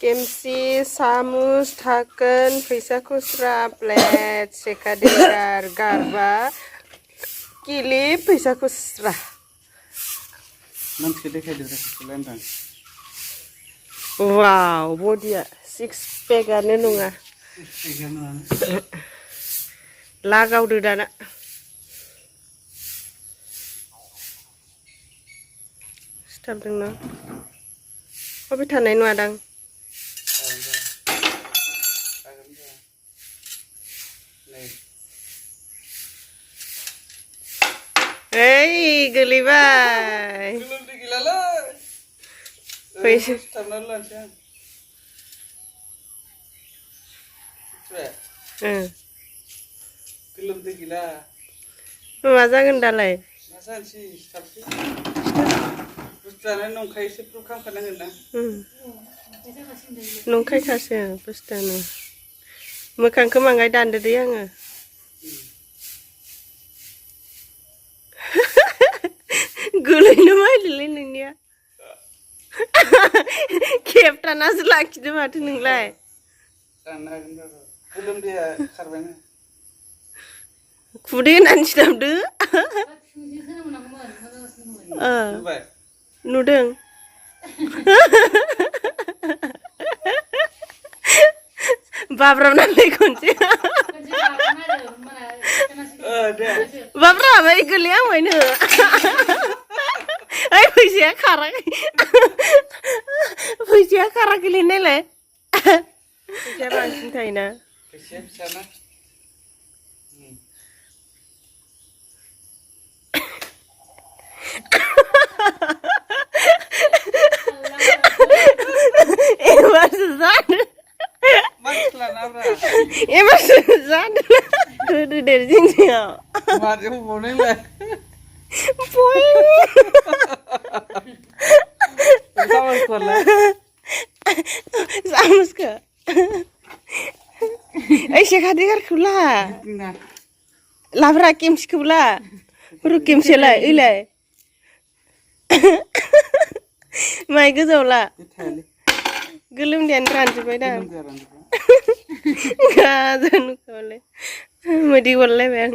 Kemsi, samus, थाकन, फैसा खुस्रा, plate, सेकादेकार, गारबा, किलिप, फैसा खुस्रा. मानसिखौ देखायदो line Wow, bodiya 6 pack ane nunga. Lagawdo dana. Sitabdों na. Hobi थानाय नङा दां. Hey, गोलैबाय. गोलोमदै गैलालै. फैसा सिथाबनानै लानोसै आं. गोलोमदै गैला. मा जागोन दालाय? मा जानोसै सिथाबसै. बुस्थुआनो नंखायसो प्रुफ खालामखानांगोन ना. नंखायखासो बुस्थुआनो. मोखांखौ मांगाय दानदो दे आङो. गोलैनो मायलैलै नोंनिया. खेबथानासो लाखिदो माथो नोंलाय. दाननो हागोन र'. गोलोमदैया खारबायना. खुदै होनानै सिथाबदो. नुबाय? नुदों. बाब्राबनानै खनसे. बाब्राबाय गोलैहांबायनो. ओइ फैसाया खाराखै. फैसाया खाराखैलै नायलाय. फैसाया बांसिन थायोना. फैसाया फिसाना. एबारसो जादो. मानसि लानाब्रा. एबारसो जादो. होदो दे जिंजिङाव. माजों होबावनोलाय? Samusku. Ay se카데가रखौ ला. लाब्रा केमसिखौ ला. रु केमसिलाय ओइलाय. माइ गोजाव ला. गोलोमदैयानो रानजोब्बाय दा. गाजानुखावलाय. मोदै गलायबाय आं.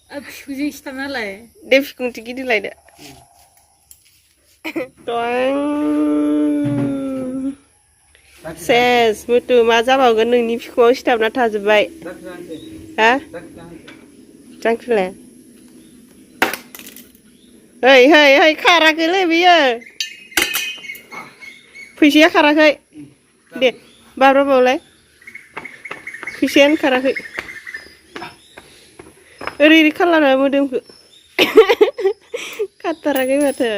फिकुजों सिथाबनालाय. दे फिकुंथि गिदिंलायदो. सेस मोटु मा जाबावगोन नोंनि फिकुङाव सिथाबना थाजोब्बाय. हा? जांख्रिलाय. Hei hei hei खाराखैलै बेयो. फैसाया खाराखै. दे बाब्राबावलाय. फैसायानो खाराखै. ओरै खालारा मोदोमखौ. खाथाराखै माथो.